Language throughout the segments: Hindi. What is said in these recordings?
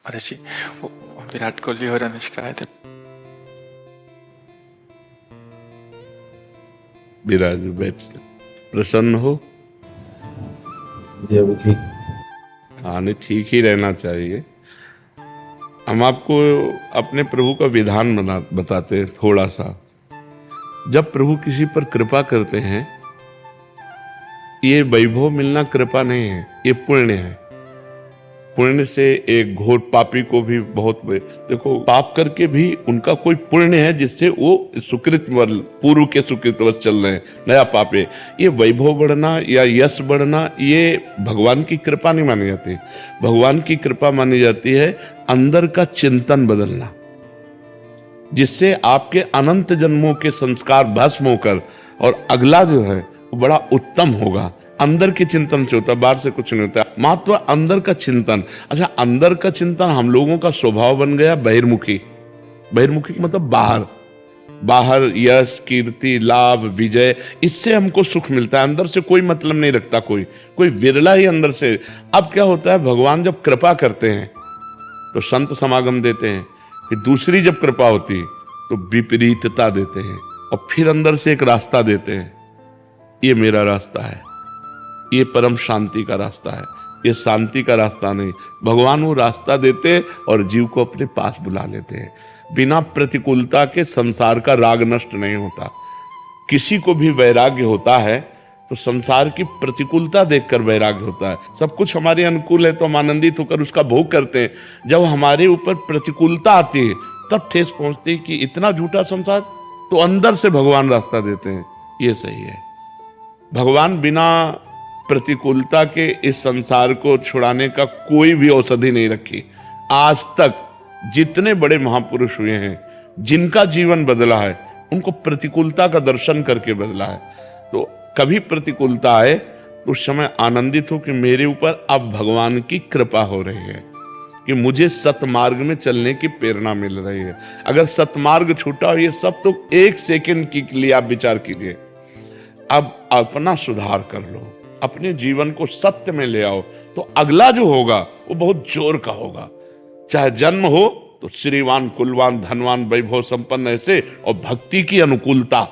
महर्षि वो विराट कोहली और अनुष्का आए थे। विराज बैठ प्रसन्न हो। ये अभी ठीक। हाँ नहीं, ठीक ही रहना चाहिए। हम आपको अपने प्रभु का विधान बताते हैं थोड़ा सा। जब प्रभु किसी पर कृपा करते हैं, ये वैभव मिलना कृपा नहीं है, ये पुण्य है। पुण्य से एक घोर पापी को भी बहुत, देखो पाप करके भी उनका कोई पुण्य है जिससे वो सुकृत पूर्व के सुकृतवश चल रहे हैं, नया पाप है। ये वैभव बढ़ना या यश बढ़ना ये भगवान की कृपा नहीं मानी जाती। भगवान की कृपा मानी जाती है अंदर का चिंतन बदलना, जिससे आपके अनंत जन्मों के संस्कार भस्म होकर और अगला जो है वो बड़ा उत्तम होगा। अंदर के चिंतन से होता है, बाहर से कुछ नहीं होता। महत्व अंदर का चिंतन। अच्छा, अंदर का चिंतन हम लोगों का स्वभाव बन गया बहिर्मुखी। बहिर्मुखी मतलब बाहर, बाहर यश कीर्ति लाभ विजय, इससे हमको सुख मिलता है। अंदर से कोई मतलब नहीं रखता कोई विरला ही अंदर से। अब क्या होता है, भगवान जब कृपा करते हैं तो संत समागम देते हैं, फिर दूसरी जब कृपा होती तो विपरीतता देते हैं, और फिर अंदर से एक रास्ता देते हैं। ये मेरा रास्ता है, ये परम शांति का रास्ता है, ये शांति का रास्ता नहीं। भगवान वो रास्ता देते और जीव को अपने पास बुला लेते हैं। बिना प्रतिकूलता के संसार का राग नष्ट नहीं होता। किसी को भी वैराग्य होता है तो संसार की प्रतिकूलता देखकर वैराग्य होता है। सब कुछ हमारे अनुकूल है तो हम आनंदित होकर उसका भोग करते हैं। जब हमारे ऊपर प्रतिकूलता आती है तब ठेस पहुंचती है कि इतना झूठा संसार, तो अंदर से भगवान रास्ता देते हैं, ये सही है। भगवान बिना प्रतिकूलता के इस संसार को छुड़ाने का कोई भी औषधि नहीं रखी। आज तक जितने बड़े महापुरुष हुए हैं, जिनका जीवन बदला है, उनको प्रतिकूलता का दर्शन करके बदला है। तो कभी प्रतिकूलता आए तो उस समय आनंदित हो कि मेरे ऊपर अब भगवान की कृपा हो रही है, कि मुझे सतमार्ग में चलने की प्रेरणा मिल रही है। अगर सतमार्ग छूटा हो, ये सब तो एक सेकंड के लिए आप विचार कीजिए। अब अपना सुधार कर लो, अपने जीवन को सत्य में ले आओ, तो अगला जो होगा वो बहुत जोर का होगा। चाहे जन्म हो तो श्रीवान कुलवान धनवान वैभव संपन्न ऐसे, और भक्ति की अनुकूलता,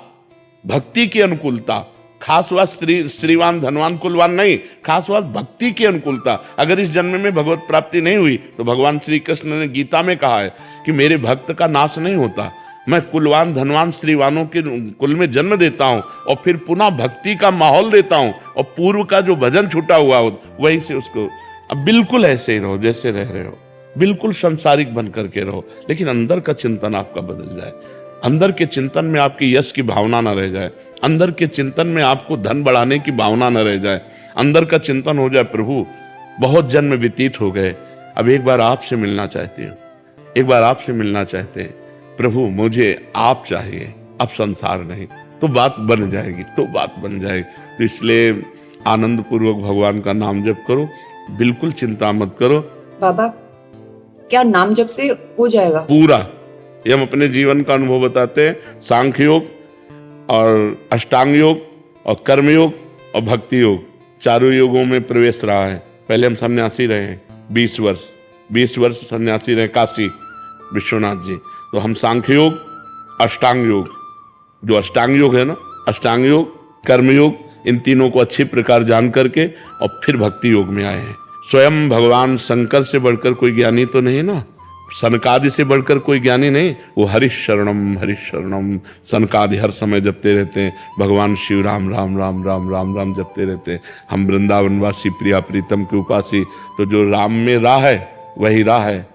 भक्ति की अनुकूलता। खास बात श्रीवान धनवान कुलवान नहीं, खास बात भक्ति की अनुकूलता। अगर इस जन्म में भगवत प्राप्ति नहीं हुई तो भगवान श्री कृष्ण ने गीता में कहा है कि मेरे भक्त का नाश नहीं होता। मैं कुलवान धनवान श्रीवानों के कुल में जन्म देता हूं और फिर पुनः भक्ति का माहौल देता हूं, और पूर्व का जो भजन छूटा हुआ हो वहीं से उसको। अब बिल्कुल ऐसे ही रहो जैसे रह रहे हो, बिल्कुल संसारिक बन करके रहो, लेकिन अंदर का चिंतन आपका बदल जाए। अंदर के चिंतन में आपकी यश की भावना न रह जाए, अंदर के चिंतन में आपको धन बढ़ाने की भावना न रह जाए। अंदर का चिंतन हो जाए, प्रभु बहुत जन्म व्यतीत हो गए, अब एक बार आपसे मिलना चाहती हूँ, एक बार आपसे मिलना चाहते हैं प्रभु, मुझे आप चाहिए, अब संसार नहीं। तो बात बन जाएगी, तो बात बन जाएगी। तो इसलिए आनंद पूर्वक भगवान का नाम जप करो, बिल्कुल चिंता मत करो। बाबा, क्या नाम जप से हो जाएगा पूरा? ये हम अपने जीवन का अनुभव बताते हैं। सांख्य योग और अष्टांग योग और कर्म योग और भक्ति योग, चारों योगों में प्रवेश रहा है। पहले हम सन्यासी रहे 20 वर्ष सन्यासी रहे काशी विश्वनाथ जी। तो हम सांख्य योग, अष्टांग योग, जो अष्टांग योग है ना, अष्टांग योग, कर्म योग, इन तीनों को अच्छी प्रकार जान करके और फिर भक्ति योग में आए हैं। स्वयं भगवान शंकर से बढ़कर कोई ज्ञानी तो नहीं ना, सनकादि से बढ़कर कोई ज्ञानी नहीं। वो हरिशरणम सनकादि हर समय जपते रहते हैं। भगवान शिव राम राम राम राम राम राम जपते रहते हैं। हम वृंदावनवासी प्रिया प्रीतम के उपासी, तो जो राम में राह है वही राह है,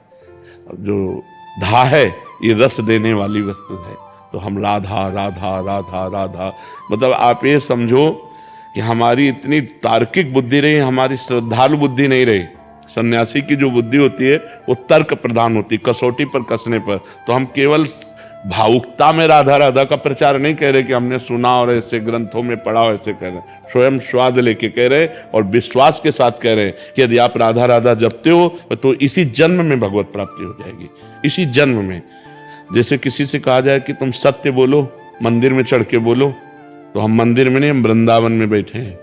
जो धा है ये रस देने वाली वस्तु है। तो हम राधा राधा राधा राधा, मतलब आप ये समझो कि हमारी इतनी तार्किक बुद्धि रही, हमारी श्रद्धालु बुद्धि नहीं रही। सन्यासी की जो बुद्धि होती है वो तर्क प्रधान होती, कसौटी पर कसने पर। तो हम केवल भावुकता में राधा राधा का प्रचार नहीं कह रहे कि हमने सुना और ऐसे ग्रंथों में पढ़ा और ऐसे कह रहे, स्वयं स्वाद लेके कह रहे और विश्वास के साथ कह रहे कि यदि आप राधा राधा जपते हो तो इसी जन्म में भगवत प्राप्ति हो जाएगी, इसी जन्म में। जैसे किसी से कहा जाए कि तुम सत्य बोलो, मंदिर में चढ़ के बोलो, तो हम मंदिर में नहीं, हम वृंदावन में बैठे हैं।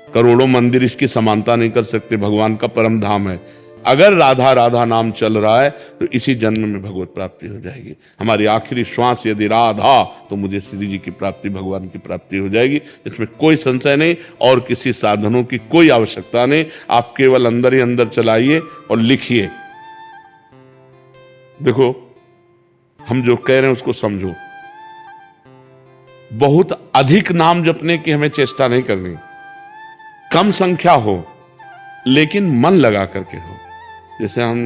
करोड़ों मंदिर इसकी समानता नहीं कर सकते, भगवान का परम धाम है। अगर राधा राधा नाम चल रहा है तो इसी जन्म में भगवत प्राप्ति हो जाएगी। हमारी आखिरी श्वास यदि राधा, तो मुझे श्री जी की प्राप्ति, भगवान की प्राप्ति हो जाएगी, इसमें कोई संशय नहीं। और किसी साधनों की कोई आवश्यकता नहीं। आप केवल अंदर ही अंदर चलाइए और लिखिए। देखो, हम जो कह रहे हैं उसको समझो। बहुत अधिक नाम जपने की हमें चेष्टा नहीं करनी, कम संख्या हो लेकिन मन लगा करके हो। जैसे हम,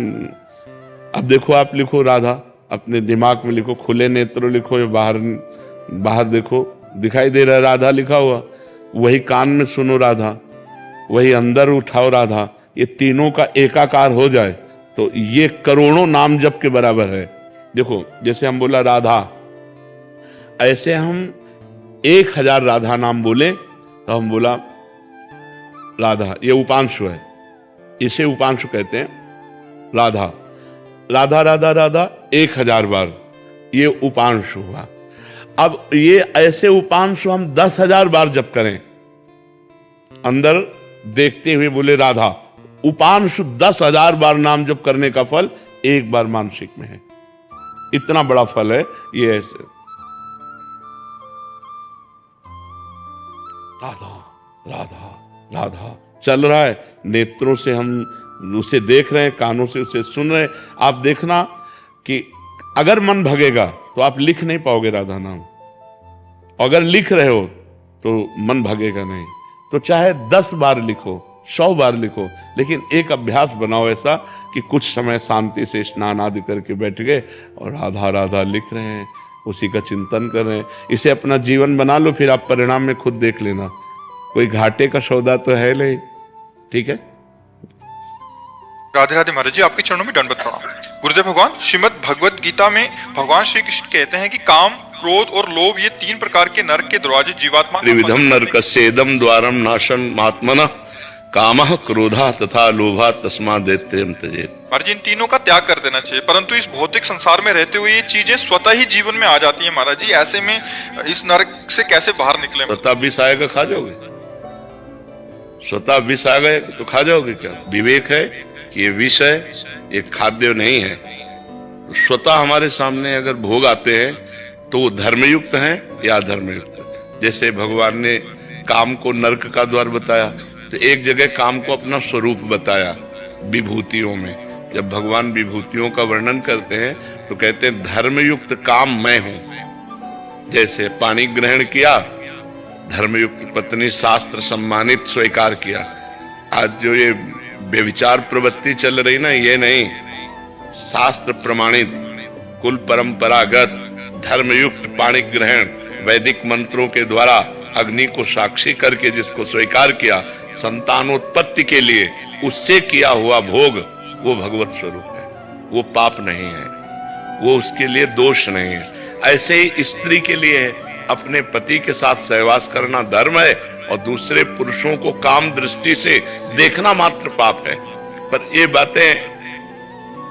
अब देखो, आप लिखो राधा, अपने दिमाग में लिखो, खुले नेत्र लिखो, या बाहर देखो, दिखाई दे रहा है राधा लिखा हुआ, वही कान में सुनो राधा, वही अंदर उठाओ राधा, ये तीनों का एकाकार हो जाए तो ये करोड़ों नाम जप के बराबर है। देखो, जैसे हम बोला राधा, ऐसे हम 1000 राधा नाम बोले तो हम बोला राधा, ये उपांशु है, इसे उपांशु कहते हैं। राधा राधा राधा राधा 1000 बार, ये उपांशु हुआ। अब ये ऐसे उपांशु हम 10,000 बार जप करें, अंदर देखते हुए बोले राधा, उपांशु 10,000 बार नाम जप करने का फल एक बार मानसिक में है। इतना बड़ा फल है ये। ऐसे राधा राधा राधा चल रहा है, नेत्रों से हम उसे देख रहे हैं, कानों से उसे सुन रहे हैं। आप देखना कि अगर मन भगेगा तो आप लिख नहीं पाओगे राधा नाम, अगर लिख रहे हो तो मन भगेगा नहीं। तो चाहे 10 बार लिखो, 100 बार लिखो, लेकिन एक अभ्यास बनाओ ऐसा कि कुछ समय शांति से स्नान आदि करके बैठ गए और राधा राधा लिख रहे हैं, उसी का चिंतन कर रहे हैं। इसे अपना जीवन बना लो, फिर आप परिणाम में खुद देख लेना। कोई घाटे का सौदा तो है नहीं। ठीक है। राधे राधे महाराज जी, आपके चरणों में दंडवत प्रणाम। गुरुदेव भगवान, श्रीमद् भगवत गीता में भगवान श्री कृष्ण कहते हैं कि काम, क्रोध और लोभ, ये 3 प्रकार के नरक के दरवाजे जीवात्मा। त्रिविधम नरकस्येदं द्वारम नाशं महात्मनः कामः क्रोधः तथा लोभः तस्मात् दैत्यं त्यजेत्। महाराज, इन तीनों का त्याग कर देना चाहिए, परंतु इस भौतिक संसार में रहते हुए ये चीजें स्वतः ही जीवन में आ जाती हैं। महाराज जी, ऐसे में इस नरक से कैसे बाहर निकले? स्वतः विष आएगा, खा जाओगे? स्वतः विष आ गए तो खा जाओगे क्या? विवेक है कि ये विष है, ये खाद्य नहीं है। स्वतः हमारे सामने अगर भोग आते हैं तो वो धर्मयुक्त हैं या अधर्मयुक्त। जैसे भगवान ने काम को नरक का द्वार बताया, तो एक जगह काम को अपना स्वरूप बताया विभूतियों में। जब भगवान विभूतियों का वर्णन करते हैं तो कहते हैं धर्मयुक्त काम मैं हूं। जैसे पानी ग्रहण किया, धर्मयुक्त पत्नी शास्त्र सम्मानित स्वीकार किया। आज जो ये व्यभिचार प्रवृत्ति चल रही ना, ये नहीं, शास्त्र प्रमाणित कुल परंपरागत धर्मयुक्त पाणी ग्रहण वैदिक मंत्रों के द्वारा अग्नि को साक्षी करके जिसको स्वीकार किया संतानोत्पत्ति के लिए, उससे किया हुआ भोग वो भगवत स्वरूप है, वो पाप नहीं है, वो उसके लिए दोष नहीं है। ऐसे ही स्त्री के लिए अपने पति के साथ सहवास करना धर्म है और दूसरे पुरुषों को काम दृष्टि से देखना मात्र पाप है। पर ये बातें,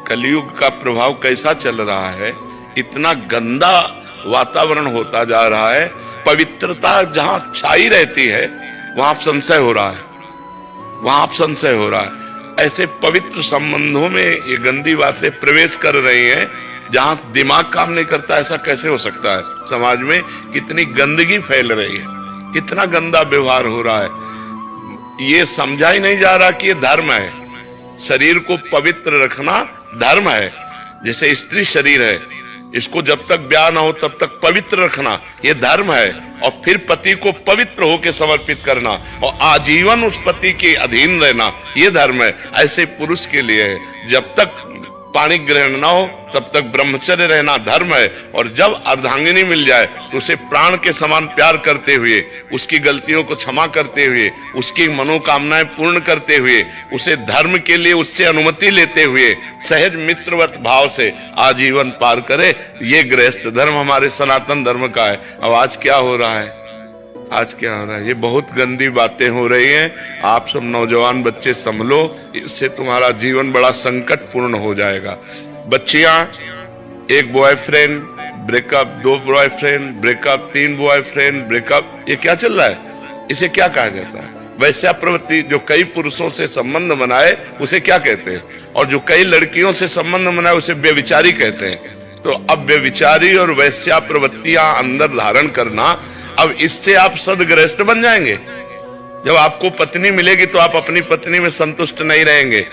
कलयुग का प्रभाव कैसा चल रहा है, इतना गंदा वातावरण होता जा रहा है। पवित्रता जहां छाई रहती है वहां संशय हो रहा है, वहां आप संशय हो रहा है। ऐसे पवित्र संबंधों में ये गंदी बातें प्रवेश कर रही हैं जहां दिमाग काम नहीं करता। ऐसा कैसे हो सकता है? समाज में कितनी गंदगी फैल रही है, कितना गंदा व्यवहार हो रहा है। ये समझा ही नहीं जा रहा कि ये धर्म है। शरीर को पवित्र रखना धर्म है। जैसे स्त्री शरीर है, इसको जब तक ब्याह ना हो तब तक पवित्र रखना ये धर्म है। और फिर पति को पवित्र होकर समर्पित करना और आजीवन उस पति के अधीन रहना ये धर्म है। ऐसे पुरुष के लिए है, जब तक पाणी ग्रहण ना हो तब तक ब्रह्मचर्य रहना धर्म है। और जब अर्धांगिनी मिल जाए तो उसे प्राण के समान प्यार करते हुए, उसकी गलतियों को क्षमा करते हुए, उसकी मनोकामनाएं पूर्ण करते हुए, उसे धर्म के लिए उससे अनुमति लेते हुए सहज मित्रवत भाव से आजीवन पार करे। ये गृहस्थ धर्म हमारे सनातन धर्म का है। अब आज क्या हो रहा है? आज क्या हो रहा है? ये बहुत गंदी बातें हो रही हैं। आप सब नौजवान बच्चे संभलो, इससे तुम्हारा जीवन बड़ा संकटपूर्ण हो जाएगा। बच्चियां, एक boyfriend breakup, 2 boyfriend breakup, 3 boyfriend breakup, ये क्या चल रहा है? इसे क्या कहा जाता है? वैश्या प्रवृत्ति जो कई पुरुषों से संबंध बनाए उसे क्या कहते हैं? और जो कई लड़कियों से संबंध बनाए उसे व्यभिचारी कहते हैं। तो अब व्यभिचारी और वैश्या प्रवृत्तियां अंदर धारण करना, अब इससे आप सदगृहस्थ बन जाएंगे। जब आपको पत्नी मिलेगी तो आप अपनी पत्नी में संतुष्ट नहीं रहेंगे,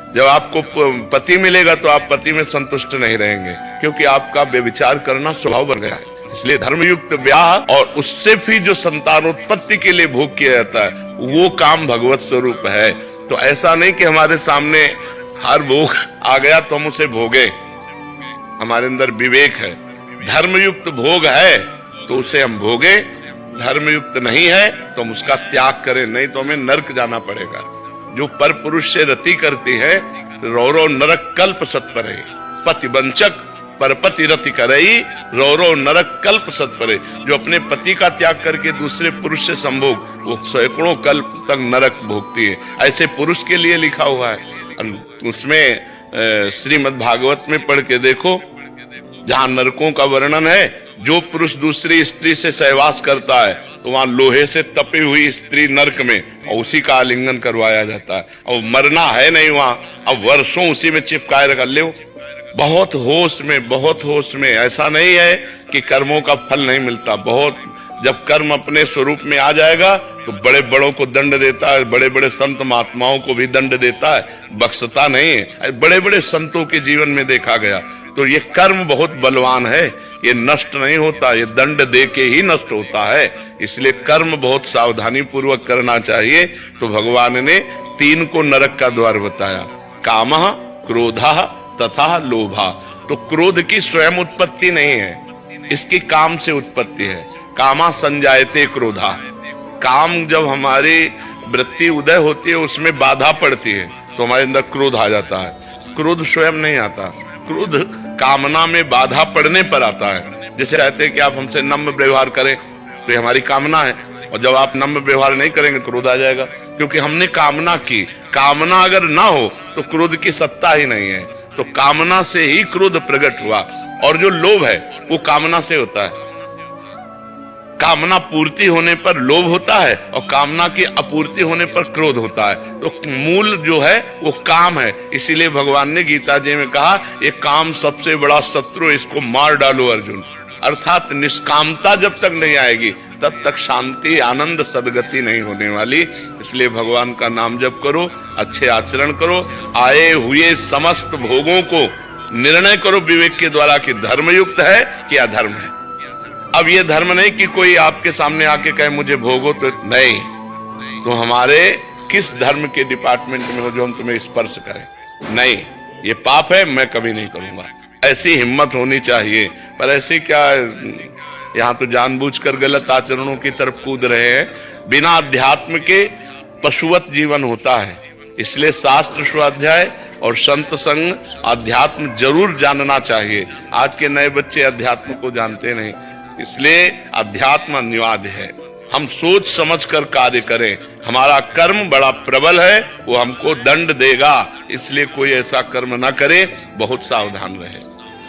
जब आपको पति मिलेगा तो आप पति में संतुष्ट नहीं रहेंगे, क्योंकि आपका व्यभिचार करना स्वभाव बन गया है। इसलिए धर्मयुक्त ब्याह और उससे भी जो संतानोत्पत्ति के लिए भोग किया जाता है वो काम भगवत स्वरूप है। तो ऐसा नहीं कि हमारे सामने हर भोग आ गया तो हम उसे भोगे, हमारे अंदर विवेक है। धर्मयुक्त भोग है तो उसे हम भोगे, धर्मयुक्त नहीं है तो हम उसका त्याग करें, नहीं तो हमें नरक जाना पड़ेगा। जो पर पुरुष से रति करती है रौरव नरक कल्प सत्परे, पतिवंचक परपति रति करई रौरव नरक कल्प सत्परे। जो अपने पति का त्याग करके दूसरे पुरुष से संभोग, वो सैकड़ों कल्प तक नरक भोगती है। ऐसे पुरुष के लिए लिखा हुआ है। उसमें श्रीमद् भागवत में पढ़ के देखो, जहां नरकों का वर्णन है। जो पुरुष दूसरी स्त्री से सहवास करता है तो वहां लोहे से तपी हुई स्त्री नरक में, और उसी का आलिंगन करवाया जाता है। और मरना है नहीं वहां, अब वर्षों उसी में चिपकाए रख ले। बहुत होश में, बहुत होश में। ऐसा नहीं है कि कर्मों का फल नहीं मिलता। बहुत, जब कर्म अपने स्वरूप में आ जाएगा तो बड़े बड़ों को दंड देता है, बड़े बड़े संत महात्माओं को भी दंड देता है, बख्शता नहीं है। बड़े बड़े संतों के जीवन में देखा गया। तो ये कर्म बहुत बलवान है, ये नष्ट नहीं होता, ये दंड दे के ही नष्ट होता है। इसलिए कर्म बहुत सावधानी पूर्वक करना चाहिए। तो भगवान ने 3 को नरक का द्वार बताया, कामः, क्रोधः तथा लोभा। तो क्रोध की स्वयं उत्पत्ति नहीं है, इसकी काम से उत्पत्ति है। कामा संजायते क्रोधा। काम जब हमारी वृत्ति उदय होती है उसमें बाधा पड़ती है तो हमारे अंदर क्रोध आ जाता है। क्रोध स्वयं नहीं आता, क्रोध कामना में बाधा पड़ने पर आता है। जैसे कहते हैं कि आप हमसे नम्र व्यवहार करें, तो ये हमारी कामना है, और जब आप नम्र व्यवहार नहीं करेंगे क्रोध आ जाएगा, क्योंकि हमने कामना की। कामना अगर ना हो तो क्रोध की सत्ता ही नहीं है। तो कामना से ही क्रोध प्रकट हुआ। और जो लोभ है वो कामना से होता है। कामना पूर्ति होने पर लोभ होता है और कामना की अपूर्ति होने पर क्रोध होता है। तो मूल जो है वो काम है। इसीलिए भगवान ने गीता जी में कहा, ये काम सबसे बड़ा शत्रु, इसको मार डालो अर्जुन। अर्थात निष्कामता जब तक नहीं आएगी तब तक शांति, आनंद, सदगति नहीं होने वाली। इसलिए भगवान का नाम जप करो, अच्छे आचरण करो, आए हुए समस्त भोगों को निर्णय करो विवेक के द्वारा कि धर्मयुक्त है कि अधर्म है। अब ये धर्म नहीं कि कोई आपके सामने आके कहे मुझे भोगो, तो नहीं। तो हमारे किस धर्म के डिपार्टमेंट में हो जो हम तुम्हें स्पर्श करें? नहीं, ये पाप है, मैं कभी नहीं करूंगा। ऐसी हिम्मत होनी चाहिए। पर ऐसे क्या, यहाँ तो जानबूझकर गलत आचरणों की तरफ कूद रहे हैं। बिना अध्यात्म के पशुवत जीवन होता है। इसलिए शास्त्र स्वाध्याय और संत संग, अध्यात्म जरूर जानना चाहिए। आज के नए बच्चे अध्यात्म को जानते नहीं, इसलिए अध्यात्म अनिवार्य है। हम सोच समझ कर कार्य करें। हमारा कर्म बड़ा प्रबल है, वो हमको दंड देगा। इसलिए कोई ऐसा कर्म ना करे, बहुत सावधान रहे।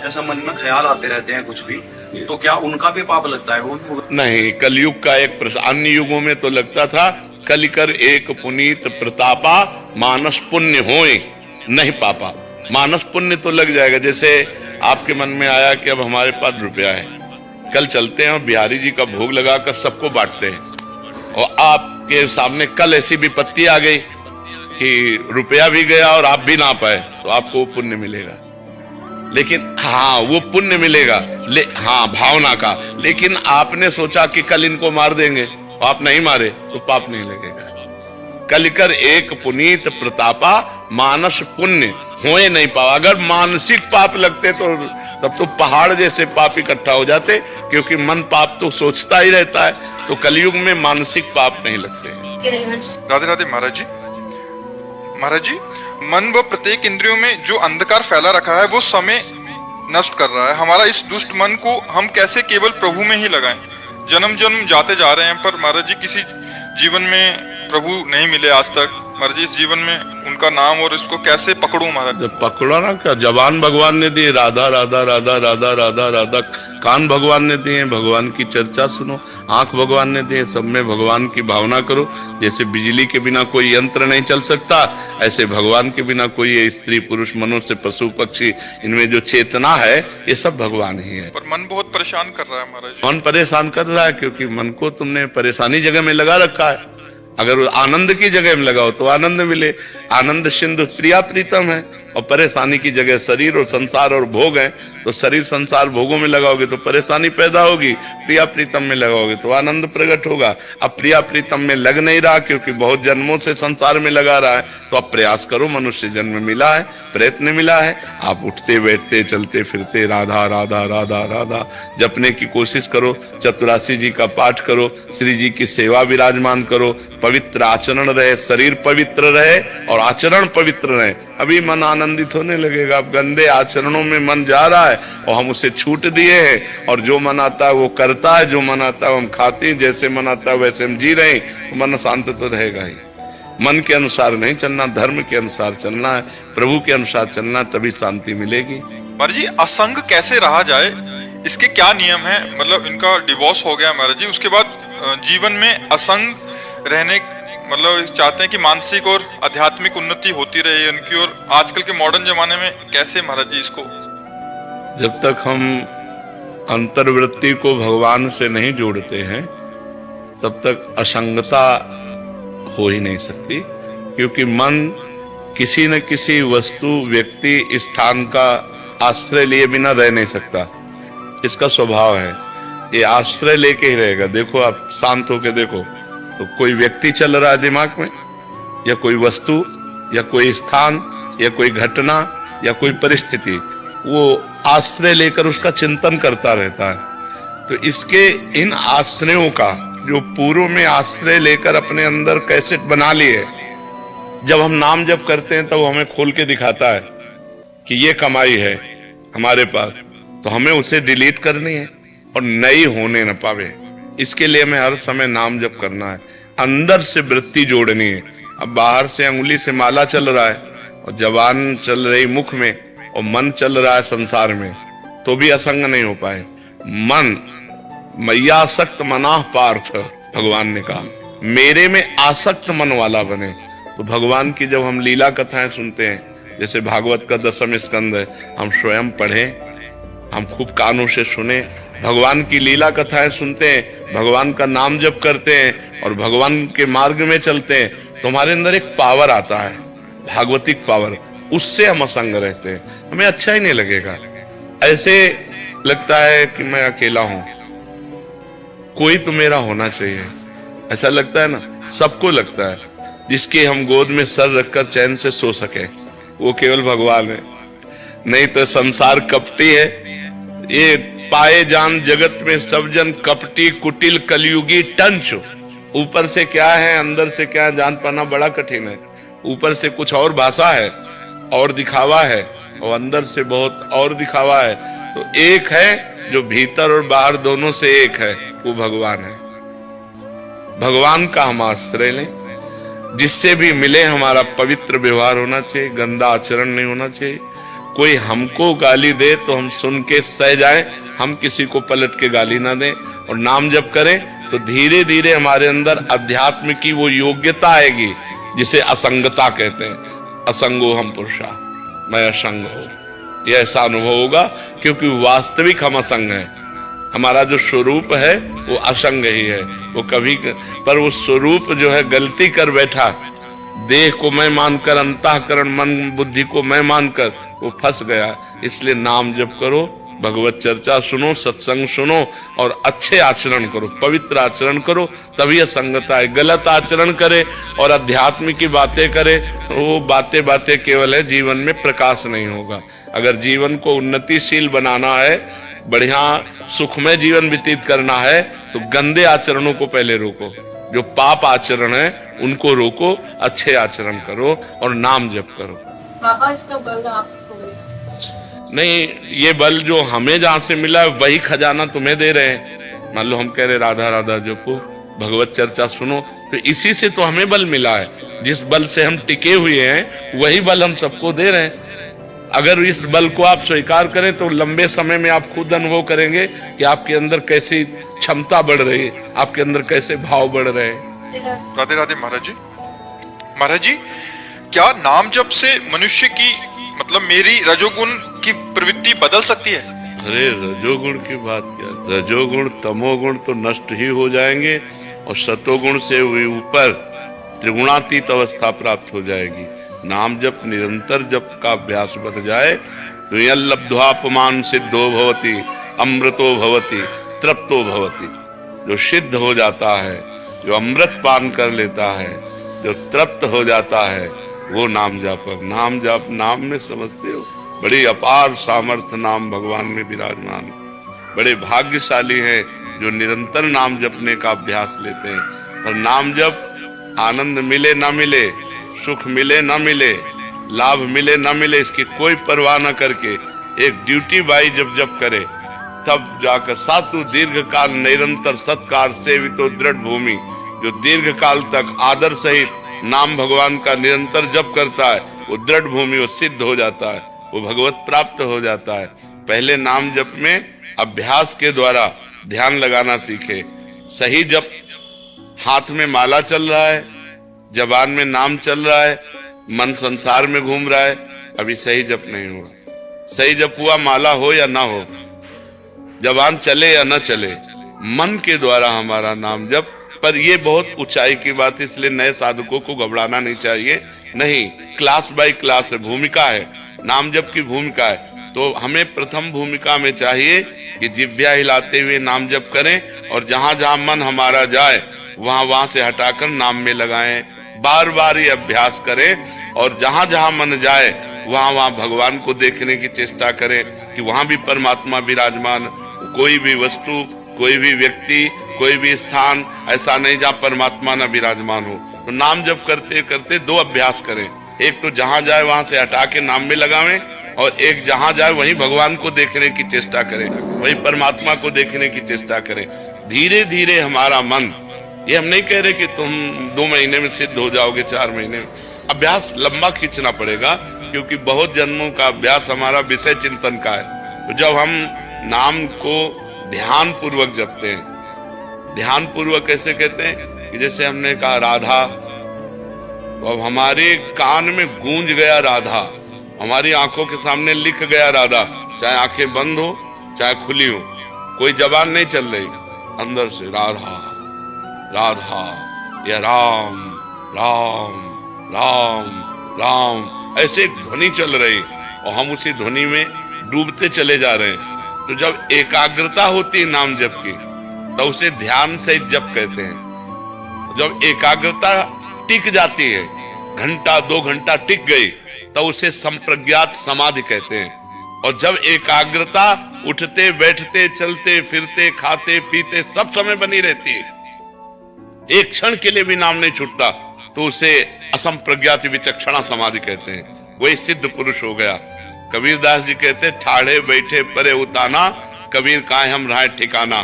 ऐसा मन में ख्याल आते रहते हैं कुछ भी, तो क्या उनका भी पाप लगता है? वो नहीं, कलयुग का एक प्रश्न। अन्य युगों में तो लगता था कलिकर एक पुनीत प्रतापा, मानस पुण्य होए नहीं पापा। मानस पुण्य तो लग जाएगा। जैसे आपके मन में आया कि अब हमारे पास रुपया है, कल चलते हैं और बिहारी जी का भोग लगाकर सबको बांटते हैं, और आपके सामने कल ऐसी विपत्ति आ गई कि रुपया भी गया और आप भी ना पाए, तो आपको पुण्य मिलेगा। लेकिन हाँ, वो पुण्य मिलेगा, हाँ, भावना का। लेकिन आपने सोचा कि कल इनको मार देंगे, आप नहीं मारे तो पाप नहीं लगेगा। कलिकर एक पुनीत प्रतापा, मानस पुण्य होए नहीं पावा। अगर मानसिक पाप लगते तो तब तो पहाड़ जैसे पाप इकट्ठा हो जाते, क्योंकि मन पाप तो सोचता ही रहता है। तो कलयुग में मानसिक पाप नहीं लगते हैं। राधे राधे महाराज जी। महाराज जी, मन व प्रत्येक इंद्रियों में जो अंधकार फैला रखा है वो समय नष्ट कर रहा है। हमारा इस दुष्ट मन को हम कैसे केवल प्रभु में ही लगाएं? जन्म जन्म जाते जा रहे हैं, पर महाराज जी किसी जीवन में प्रभु नहीं मिले आज तक। महाराज जी इस जीवन में उनका नाम और इसको कैसे पकड़ूं महाराज? जब पकड़ो ना, क्या जबान भगवान ने दी, राधा राधा राधा राधा राधा राधा, कान भगवान ने दिए, भगवान की चर्चा सुनो, आंख भगवान ने दिए, सब में भगवान की भावना करो। जैसे बिजली के बिना कोई यंत्र नहीं चल सकता, ऐसे भगवान के बिना कोई ये स्त्री पुरुष मनुष्य पशु पक्षी, इनमें जो चेतना है ये सब भगवान ही है। पर मन बहुत परेशान कर रहा है महाराज जी। मन परेशान कर रहा है क्योंकि मन को तुमने परेशानी जगह में लगा रखा है। अगर आनंद की जगह में लगाओ तो आनंद मिले। आनंद सिंधु प्रिया प्रीतम है, और परेशानी की जगह शरीर और संसार और भोग है, तो शरीर संसार भोगों में लगाओगे तो परेशानी पैदा होगी, प्रिया प्रीतम में लगाओगे तो आनंद प्रकट होगा। अब प्रिया प्रीतम में लग नहीं रहा क्योंकि बहुत जन्मों से संसार में लगा रहा है, तो अब प्रयास करो, मनुष्य जन्म मिला है, प्रयत्न मिला है, आप उठते बैठते चलते फिरते राधा राधा राधा राधा जपने की कोशिश करो, चतुरासी जी का पाठ करो, श्री जी की सेवा विराजमान करो, पवित्र आचरण रहे, शरीर पवित्र रहे और आचरण पवित्र रहे, अभी मन आनंदित होने लगेगा। अब गंदे आचरणों में मन जा रहा है और हम उसे छूट दिए हैं, और जो मन आता है वो करता है, जो मन आता है हम खाते हैं, जैसे मन आता है वैसे हम जी रहे हैं, तो मन शांत तो रहेगा ही। मन के अनुसार नहीं चलना, धर्म के अनुसार चलना है, प्रभु के अनुसार चलना, तभी शांति मिलेगी। महाराज जी असंग कैसे रहा जाए, इसके क्या नियम है? मतलब इनका डिवोर्स हो गया महाराज जी, उसके बाद जीवन में असंग रहने मतलब चाहते हैं कि मानसिक और आध्यात्मिक उन्नति होती रहे उनकी, और आजकल के मॉडर्न जमाने में कैसे महाराज जी इसको? जब तक हम अंतर्वृत्ति को भगवान से नहीं जोड़ते हैं तब तक असंगता हो ही नहीं सकती, क्योंकि मन किसी न किसी वस्तु व्यक्ति स्थान का आश्रय लिए बिना रह नहीं सकता, इसका स्वभाव है, ये आश्रय लेके ही रहेगा। देखो आप शांत होके देखो तो कोई व्यक्ति चल रहा है दिमाग में, या कोई वस्तु या कोई स्थान या कोई घटना या कोई परिस्थिति, वो आश्रय लेकर उसका चिंतन करता रहता है। तो इसके इन आश्रयों का जो पूर्व में आश्रय लेकर अपने अंदर कैसेट बना लिए, जब हम नाम जप करते हैं तब तो हमें खोल के दिखाता है कि ये कमाई है हमारे पास, तो हमें उसे डिलीट करनी है और नई होने न पावे। इसके लिए हमें हर समय नाम जप करना है, अंदर से वृत्ति जोड़नी है। अब बाहर से अंगुली से माला चल रहा है और जबान चल रही मुख में और मन चल रहा है संसार में, तो भी असंग नहीं हो पाए। मन मैयासक्त मनाह पार्थ, भगवान ने कहा मेरे में आसक्त मन वाला बने। तो भगवान की जब हम लीला कथाएं सुनते हैं, जैसे भागवत का 10वां स्कंद है, हम स्वयं पढ़ें, हम खूब कानों से सुने, भगवान की लीला कथाएं सुनते हैं, भगवान का नाम जप करते हैं और भगवान के मार्ग में चलते हैं, तो हमारे अंदर एक पावर आता है, भागवतिक पावर, उससे हम असंग रहते हैं, हमें अच्छा ही नहीं लगेगा। ऐसे लगता है कि मैं अकेला हूं, कोई तो मेरा होना चाहिए, ऐसा लगता है ना, सबको लगता है। जिसके हम गोद में सर रखकर चैन से सो सके वो केवल भगवान है, नहीं तो संसार कपटी है। ये पाए जान जगत में सब जन कपटी कुटिल कलयुगी टंच, ऊपर से क्या है अंदर से क्या है जान पाना बड़ा कठिन है। ऊपर से कुछ और भाषा है और दिखावा है, और अंदर से बहुत और दिखावा है। तो एक है जो भीतर और बाहर दोनों से एक है, वो भगवान है। भगवान का हम आश्रय लें, जिससे भी मिले हमारा पवित्र व्यवहार होना चाहिए, गंदा आचरण नहीं होना चाहिए। कोई हमको गाली दे तो हम सुन के सह जाएं, हम किसी को पलट के गाली ना दें, और नाम जप करें तो धीरे धीरे हमारे अंदर अध्यात्म की वो योग्यता आएगी जिसे असंगता कहते हैं। असंगो हम पुरुषा, मैं असंग हूं, यह ऐसा अनुभव होगा, क्योंकि वास्तविक हम असंग हैं। हमारा जो स्वरूप है वो असंग ही है, वो कभी पर वो स्वरूप जो है गलती कर बैठा, देह को मैं मानकर, अंतःकरण मन बुद्धि को मैं मानकर वो फंस गया। इसलिए नाम जप करो, भगवत चर्चा सुनो, सत्संग सुनो और अच्छे आचरण करो, पवित्र आचरण करो, तभी असंगता है। गलत आचरण करे और अध्यात्म की बातें करे, वो बातें बातें केवल है, जीवन में प्रकाश नहीं होगा। अगर जीवन को उन्नतिशील बनाना है, बढ़िया सुखमय जीवन व्यतीत करना है, तो गंदे आचरणों को पहले रोको, जो पाप आचरण है उनको रोको, अच्छे आचरण करो और नाम जप करो। बाबा इसका बल आपको नहीं, ये बल जो हमें जहां से मिला है वही खजाना तुम्हें दे रहे हैं। मान लो हम कह रहे राधा राधा जपो, भगवत चर्चा सुनो, तो इसी से तो हमें बल मिला है। जिस बल से हम टिके हुए हैं वही बल हम सबको दे रहे हैं। अगर इस बल को आप स्वीकार करें तो लंबे समय में आप खुद अनुभव करेंगे कि आपके अंदर कैसी क्षमता बढ़ रही है, आपके अंदर कैसे भाव बढ़ रहे हैं। राधे राधे महाराज जी। महाराज जी, क्या नाम जप से मनुष्य की मतलब मेरी रजोगुण की प्रवृत्ति बदल सकती है? अरे रजोगुण की बात क्या, रजोगुण तमोगुण तो नष्ट ही हो जाएंगे और सतोगुण से ऊपर त्रिगुणातीत अवस्था प्राप्त हो जाएगी। नाम जप निरंतर जप का अभ्यास बढ़ जाए तो यल्लब्ध्वापमान सिद्धो भवति अमृतो भवति तृप्तो भवति। जो सिद्ध हो जाता है, जो अमृत पान कर लेता है, जो तृप्त हो जाता है, वो नाम जापक। नाम जाप, नाम में समझते हो बड़ी अपार सामर्थ्य नाम भगवान में विराजमान। बड़े भाग्यशाली हैं जो निरंतर नाम जपने का अभ्यास लेते हैं। और नाम जप आनंद मिले ना मिले, सुख मिले ना मिले, लाभ मिले ना मिले, इसकी कोई परवाह न करके एक ड्यूटी बाई जब करे तब जाकर सातु दीर्घ काल निरंतर सत्कार सेवितो दृढ़ भूमि। जो दीर्घ काल तक आदर सहित नाम भगवान का निरंतर जप करता है वो दृढ़ भूमि, वो सिद्ध हो जाता है, वो भगवत प्राप्त हो जाता है। पहले नाम जप में अभ्यास के द्वारा ध्यान लगाना सीखे। सही जप, हाथ में माला चल रहा है, जबान में नाम चल रहा है, मन संसार में घूम रहा है, अभी सही जप नहीं हुआ। सही जप हुआ माला हो या ना हो, जबान चले या ना चले, मन के द्वारा हमारा नाम जप। पर ये बहुत ऊंचाई की बात, इसलिए नए साधकों को घबराना नहीं चाहिए। नहीं, क्लास बाय क्लास है, भूमिका है, नाम जप की भूमिका है। तो हमें प्रथम भूमिका में चाहिए कि जिह्वा हिलाते हुए नाम जप करें और जहां जहां मन हमारा जाए वहां से हटाकर नाम में लगाएं। बार बार ये अभ्यास करें और जहां जहां मन जाए वहां भगवान को देखने की चेष्टा करें कि वहां भी परमात्मा विराजमान। कोई भी वस्तु, कोई भी व्यक्ति, कोई भी स्थान ऐसा नहीं जहाँ परमात्मा न विराजमान हो। तो नाम जप करते करते दो अभ्यास करें। एक तो जहां जाए वहां से हटा के नाम में लगावें, और एक जहां जाए वहीं भगवान को देखने की चेष्टा करें, वहीं परमात्मा को देखने की चेष्टा करें। धीरे धीरे हमारा मन, ये हम नहीं कह रहे कि तुम 2 महीने में सिद्ध हो जाओगे, 4 महीने में। अभ्यास लंबा खींचना पड़ेगा क्योंकि बहुत जन्मों का अभ्यास हमारा विषय चिंतन का है। तो जब हम नाम को ध्यान पूर्वक जपते हैं, ध्यान पूर्वक कैसे कहते हैं कि जैसे हमने कहा राधा, तो अब हमारे कान में गूंज गया राधा, हमारी आंखों के सामने लिख गया राधा, चाहे आंखें बंद हो चाहे खुली हो, कोई जबान नहीं चल रही, अंदर से राधा राधा या राम राम राम राम, ऐसे एक ध्वनि चल रही और हम उसी ध्वनि में डूबते चले जा रहे हैं। तो जब एकाग्रता होती है नाम जप की तो उसे ध्यान से जप कहते हैं। जब एकाग्रता टिक जाती है, घंटा 2 घंटा टिक गई, तो उसे संप्रज्ञात समाधि कहते हैं। और जब एकाग्रता उठते बैठते चलते फिरते खाते पीते सब समय बनी रहती है, एक क्षण के लिए भी नाम नहीं छूटता, तो उसे असंप्रज्ञात विचक्षणा समाधि कहते हैं। वही सिद्ध पुरुष हो गया। कबीरदास जी कहते ठाड़े बैठे परे उताना, कबीर काहे हम रहे ठिकाना।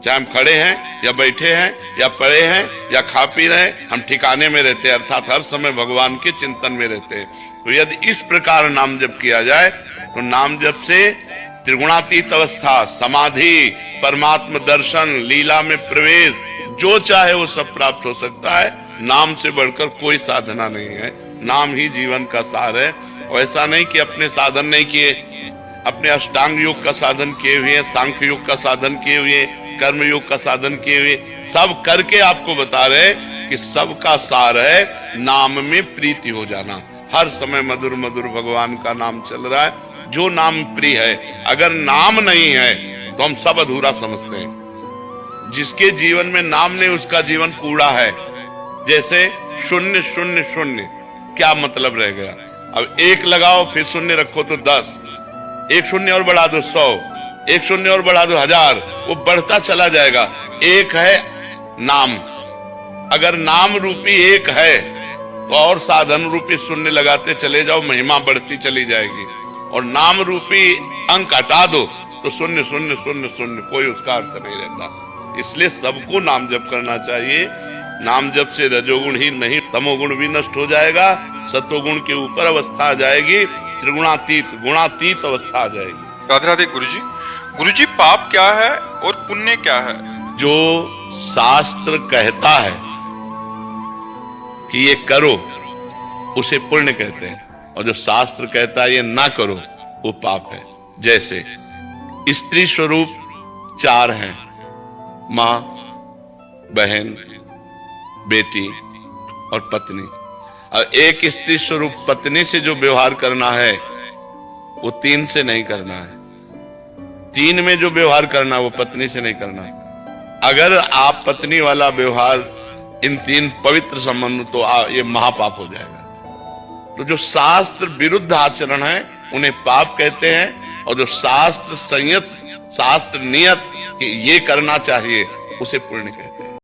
चाहे हम खड़े हैं या बैठे हैं या पड़े हैं या खा पी रहे हैं, हम ठिकाने में रहते हैं, अर्थात हर समय भगवान के चिंतन में रहते हैं। तो यदि इस प्रकार नाम जप किया जाए तो नाम जप से त्रिगुणातीत अवस्था, समाधि, परमात्मा दर्शन, लीला में प्रवेश, जो चाहे वो सब प्राप्त हो सकता है। नाम से बढ़कर कोई साधना नहीं है, नाम ही जीवन का सार है। और ऐसा नहीं कि अपने साधन नहीं किए, अपने अष्टांग योग का साधन किए हुए, सांख्य योग का साधन किए हुए, कर्म योग का साधन किए हुए, सब करके आपको बता रहे कि सबका सार है नाम में प्रीति हो जाना। हर समय मधुर मधुर भगवान का नाम चल रहा है, जो नाम प्रिय है। अगर नाम नहीं है तो हम सब अधूरा समझते हैं। जिसके जीवन में नाम नहीं उसका जीवन कूड़ा है। जैसे 0 0 0, क्या मतलब रह गया? अब 1 लगाओ फिर 0 रखो तो 10, 1 0 और बढ़ा दो 100, 1 0 और बढ़ा दो 1000, वो बढ़ता चला जाएगा। एक है नाम, अगर नाम रूपी एक है तो और साधन रूपी 0 लगाते चले जाओ, महिमा बढ़ती चली जाएगी। और नाम रूपी अंक हटा दो तो 0 0 0 0, कोई उसका अर्थ नहीं रहता। इसलिए सबको नाम जप करना चाहिए। नाम जप से रजोगुण ही नहीं तमोगुण भी नष्ट हो जाएगा, सतोगुण के ऊपर अवस्था आ जाएगी, त्रिगुणातीत गुणातीत अवस्था आ जाएगी। राधे राधे गुरुजी। गुरुजी, पाप क्या है और पुण्य क्या है? जो शास्त्र कहता है कि ये करो उसे पुण्य कहते हैं, और जो शास्त्र कहता है ये ना करो वो पाप है। जैसे स्त्री स्वरूप 4 हैं, माँ, बहन, बेटी और पत्नी। और एक स्त्री स्वरूप पत्नी से जो व्यवहार करना है वो 3 से नहीं करना है। 3 में जो व्यवहार करना है वो पत्नी से नहीं करना है। अगर आप पत्नी वाला व्यवहार, इन 3 पवित्र संबंध, तो ये महापाप हो जाएगा। तो जो शास्त्र विरुद्ध आचरण है उन्हें पाप कहते हैं, और जो शास्त्र संयत, शास्त्र नियत कि ये करना चाहिए उसे पुण्य कहते हैं।